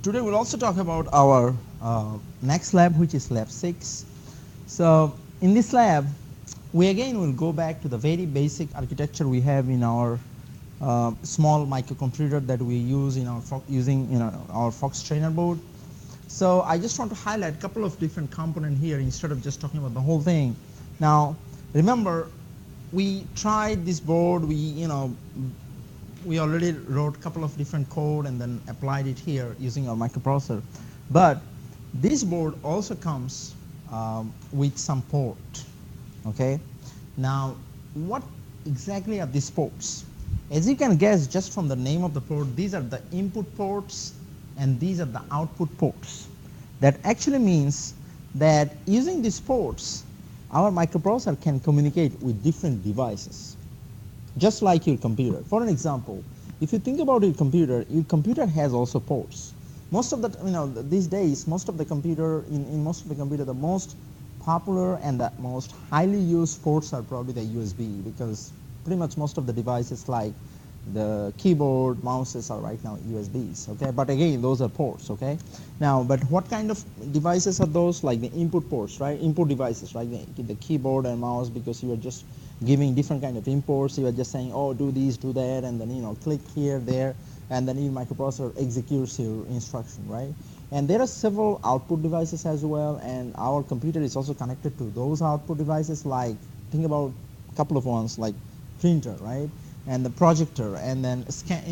Today we'll also talk about our next lab, which is lab 6. So in this lab, we again will go back to the very basic architecture we have in our small microcomputer that we use in our using our Fox trainer board. So I just want to highlight a couple of different components here instead of just talking about the whole thing. Now, remember, we tried this board. We already wrote a couple of different code and then applied it here using our microprocessor. But this board also comes with some port. Okay. Now, what exactly are these ports? As you can guess just from the name of the port, these are the input ports and these are the output ports. That actually means that using these ports, our microprocessor can communicate with different devices, just like your computer. For an example, if you think about your computer has also ports. Most of the, these days, most of the computer, in most of the computer, the most popular and the most highly used ports are probably the USB, because pretty much most of the devices like the keyboard, mouses are right now USBs, okay? But again, those are ports, okay? Now, but what kind of devices are those? Like the input ports, right? Input devices, right? The keyboard and mouse, because you are just giving different kind of imports. You are just saying, oh, do this, do that, and then, click here, there, and then your microprocessor executes your instruction, right? And there are several output devices as well, and our computer is also connected to those output devices. Like, think about a couple of ones, like printer, right? And the projector, and then scan,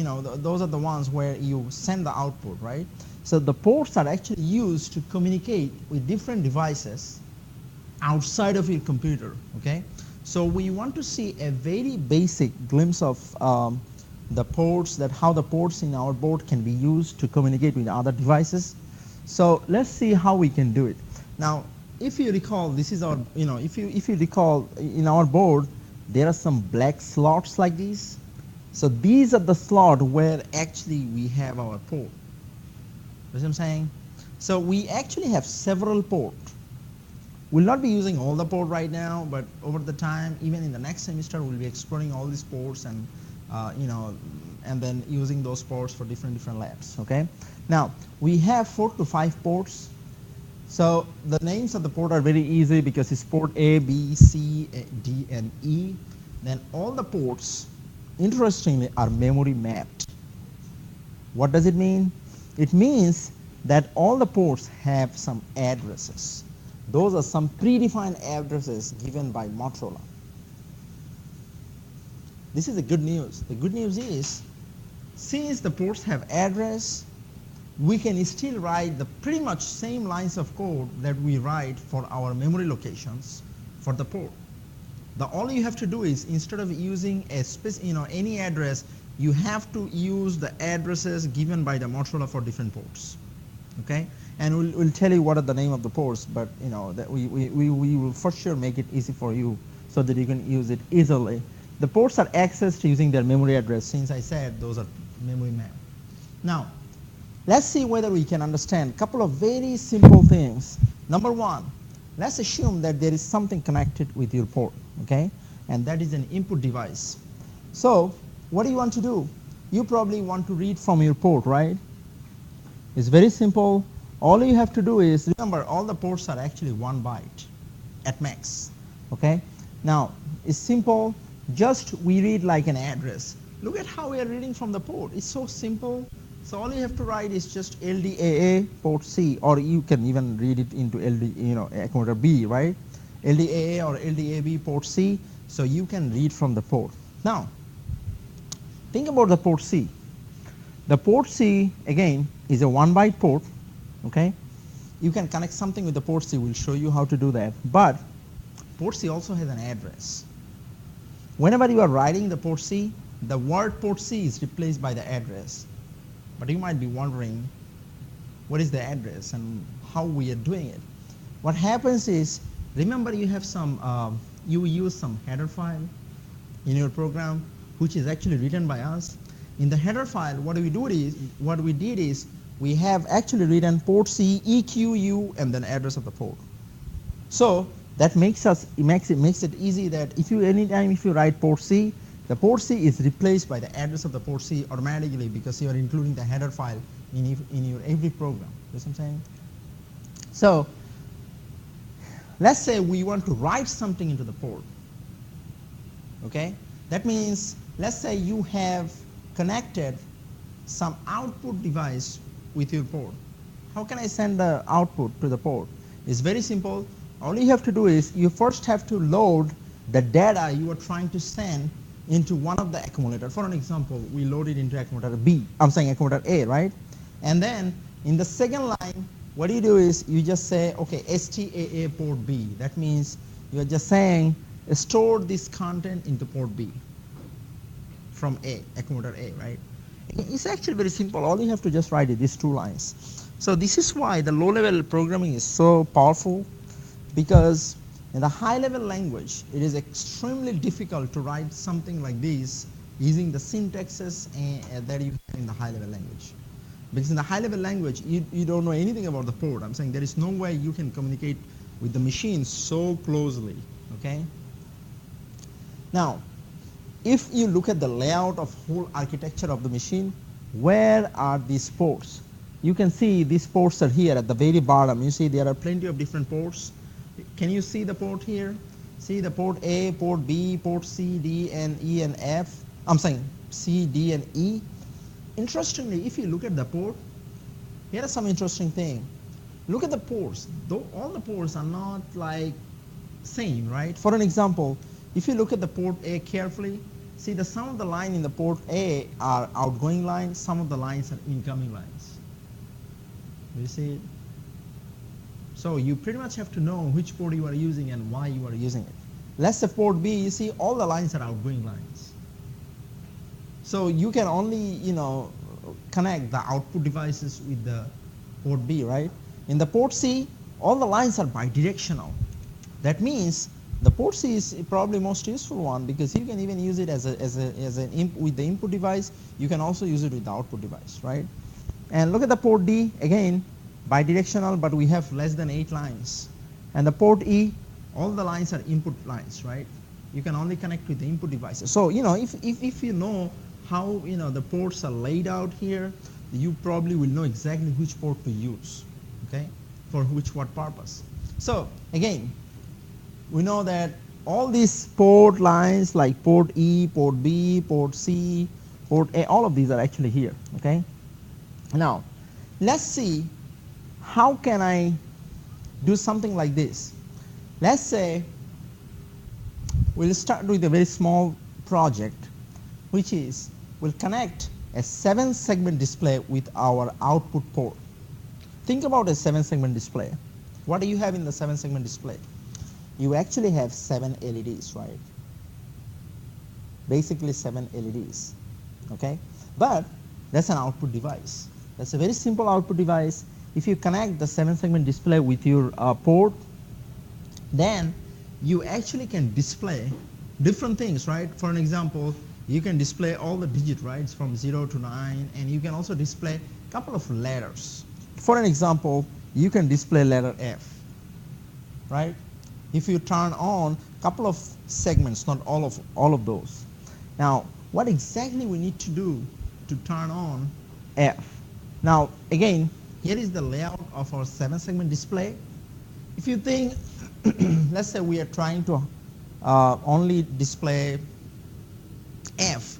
those are the ones where you send the output, right? So the ports are actually used to communicate with different devices outside of your computer, okay? So we want to see a very basic glimpse of the ports, that how the ports in our board can be used to communicate with other devices. So let's see how we can do it. Now, if you recall, this is our, if you recall in our board, there are some black slots like these. So these are the slot where actually we have our port. You see what I'm saying? So we actually have several ports. We'll not be using all the port right now, but over the time, even in the next semester, we'll be exploring all these ports and and then using those ports for different labs. Okay. Now we have 4 to 5 ports. So the names of the port are very easy because it's port A, B, C, D, and E. Then all the ports, interestingly, are memory mapped. What does it mean? It means that all the ports have some addresses. Those are some predefined addresses given by Motorola. This is the good news. The good news is, since the ports have address, we can still write the pretty much same lines of code that we write for our memory locations for the port. All you have to do is, instead of using a any address, you have to use the addresses given by the Motorola for different ports. Okay, and we'll tell you what are the name of the ports, but that we will for sure make it easy for you so that you can use it easily. The ports are accessed using their memory address, since I said those are memory mapped. Now, let's see whether we can understand a couple of very simple things. Number one, let's assume that there is something connected with your port, okay? And that is an input device. So what do you want to do? You probably want to read from your port, right? It's very simple. All you have to do is, remember, all the ports are actually 1 byte at max, okay? Now, it's simple. Just we read like an address. Look at how we are reading from the port. It's so simple. So all you have to write is just LDAA port C, or you can even read it into accumulator B, right? LDAA or LDAB port C. So you can read from the port. Now, think about the port C. The port C, again, is a 1 byte port, okay? You can connect something with the port C. We'll show you how to do that. But port C also has an address. Whenever you are writing the port C, the word port C is replaced by the address. But you might be wondering, what is the address and how we are doing it? What happens is, remember, you have some, you use some header file in your program, which is actually written by us. In the header file, what we did is, we have actually written port C, EQU, and then address of the port. So that makes it easy that anytime if you write port C, The port C is replaced by the address of the port C automatically because you are including the header file in your every program. You see what I'm saying? So let's say we want to write something into the port. Okay? That means, let's say you have connected some output device with your port. How can I send the output to the port? It's very simple. All you have to do is you first have to load the data you are trying to send into one of the accumulators. For an example, we load it into accumulator B. I'm saying accumulator A, right? And then in the second line, what you do is you just say, okay, STAA port B. That means you're just saying store this content into port B from A, accumulator A, right? It's actually very simple. All you have to just write is these 2 lines. So this is why the low-level programming is so powerful, because in the high-level language, it is extremely difficult to write something like this using the syntaxes that you have in the high-level language. Because in the high-level language, you don't know anything about the port. I'm saying there is no way you can communicate with the machine so closely, okay? Now, if you look at the layout of whole architecture of the machine, where are these ports? You can see these ports are here at the very bottom. You see there are plenty of different ports. Can you see the port here? See the port A, port B, port C, D, and E, and F. I'm saying C, D, and E. Interestingly, if you look at the port, here is some interesting thing. Look at the ports. Though all the ports are not like same, right? For an example, if you look at the port A carefully, see the some of the line in the port A are outgoing lines, some of the lines are incoming lines. You see it? So you pretty much have to know which port you are using and why you are using it. Let's say port B, you see all the lines are outgoing lines. So you can only, connect the output devices with the port B, right? In the port C, all the lines are bidirectional. That means the port C is probably most useful one because you can even use it with the input device. You can also use it with the output device, right? And look at the port D, again, bidirectional, but we have less than 8 lines. And the port E, all the lines are input lines, right? You can only connect with the input devices. So, if you know how, the ports are laid out here, you probably will know exactly which port to use, okay? For what purpose. So, again, we know that all these port lines like port E, port B, port C, port A, all of these are actually here, okay? Now, let's see how can I do something like this. Let's say we'll start with a very small project, which is we'll connect a 7-segment display with our output port. Think about a 7-segment display. What do you have in the 7-segment display? You actually have 7 LEDs, right? Basically 7 LEDs, okay? But that's an output device. That's a very simple output device. If you connect the 7-segment display with your port, then you actually can display different things, right? For an example, you can display all the digit, right, from 0 to 9, and you can also display a couple of letters. For an example, you can display letter F, right? If you turn on a couple of segments, not all of those. Now, what exactly we need to do to turn on F? Now, again, here is the layout of our 7-segment display. If you think, let's say we are trying to only display F,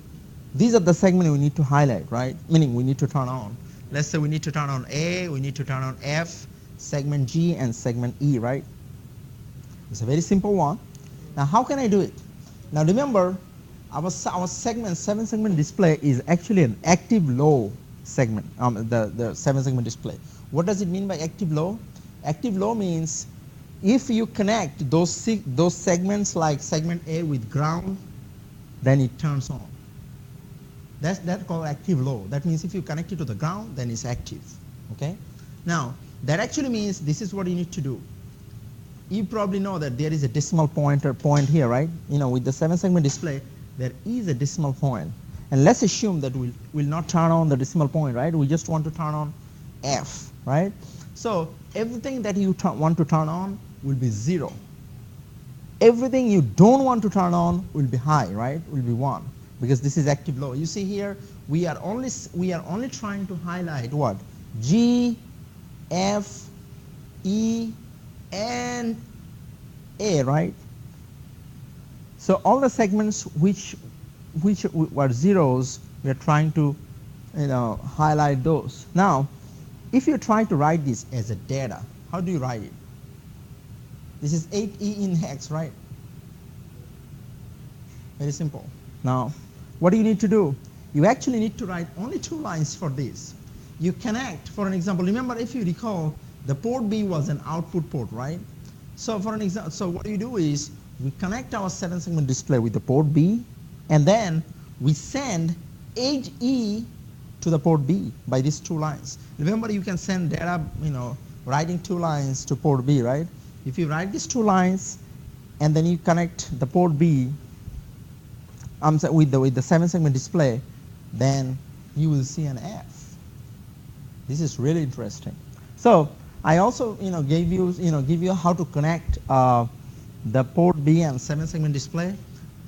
these are the segments we need to highlight, right? Meaning we need to turn on. Let's say we need to turn on A, we need to turn on F, segment G, and segment E, right? It's a very simple one. Now, how can I do it? Now, remember, our 7-segment display is actually an active low segment, the 7-segment display. What does it mean by active low? Active low means if you connect those segments like segment A with ground, then it turns on. That's called active low. That means if you connect it to the ground, then it's active, okay? Now, that actually means this is what you need to do. You probably know that there is a decimal point here, right? With the 7-segment display, there is a decimal point. And let's assume that we'll not turn on the decimal point, right? We just want to turn on F, right? So everything that you want to turn on will be 0. Everything you don't want to turn on will be high, right? Will be 1. because this is active low. You see here, we are only trying to highlight what? G, F, E, and A, right? So all the segments which were zeros, we are trying to highlight those. Now, if you try to write this as a data, how do you write it? This is 8E in hex, right? Very simple. Now, what do you need to do? You actually need to write only 2 lines for this. You connect, for an example, remember, if you recall, the port B was an output port, right? So for an example, so what you do is we connect our 7-segment display with the port B, and then we send edge E to the port B by these 2 lines. Remember, you can send data, writing 2 lines to port B, right? If you write these 2 lines, and then you connect the port B with the 7-segment display, then you will see an F. This is really interesting. So I also give you how to connect the port B and 7-segment display.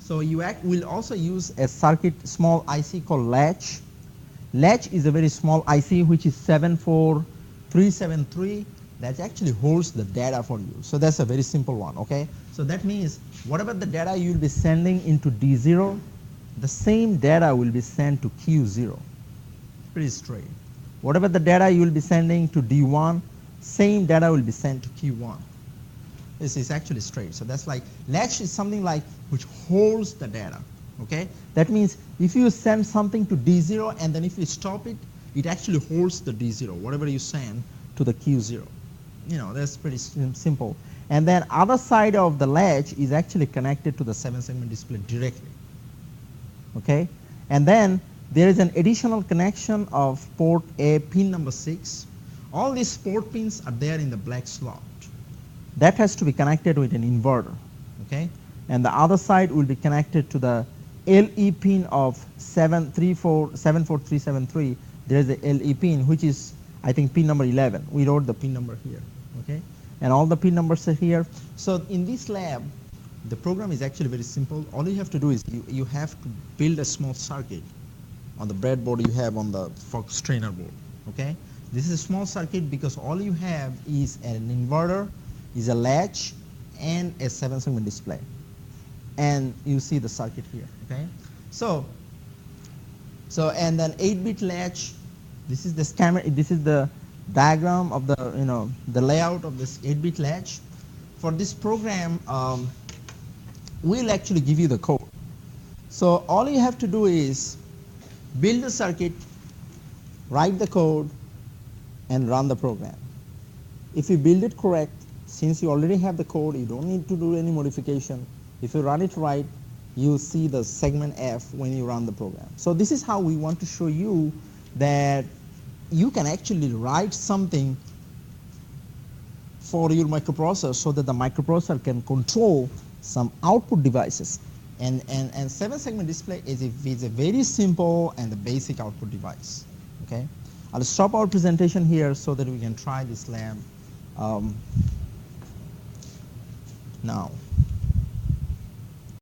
So you will also use a small IC called latch. Latch is a very small IC which is 74373 that actually holds the data for you. So that's a very simple one, okay? So that means whatever the data you will be sending into D0, the same data will be sent to Q0. Pretty straight. Whatever the data you will be sending to D1, same data will be sent to Q1. This is actually straight. So that's like, latch is something like which holds the data, okay? That means if you send something to D0 and then if you stop it, it actually holds the D0, whatever you send to the Q0. That's pretty simple. And then other side of the latch is actually connected to the 7-segment display directly, okay? And then there is an additional connection of port A, pin number 6. All these port pins are there in the black slot. That has to be connected with an inverter, okay? And the other side will be connected to the LE pin of 74373. There is a LE pin, which is, I think, pin number 11. We wrote the pin number here, okay? And all the pin numbers are here. So in this lab, the program is actually very simple. All you have to do is you have to build a small circuit on the breadboard you have on the Fox trainer board, okay? This is a small circuit because all you have is an inverter, is a latch, and a 7-segment display. And you see the circuit here, okay? So and then 8-bit latch, this is the diagram of the layout of this 8-bit latch. For this program, we'll actually give you the code. So all you have to do is build the circuit, write the code, and run the program. If you build it correct, since you already have the code, you don't need to do any modification. If you run it right, you'll see the segment F when you run the program. So this is how we want to show you that you can actually write something for your microprocessor so that the microprocessor can control some output devices. And 7-segment display is a very simple and the basic output device, okay? I'll stop our presentation here so that we can try this lab now.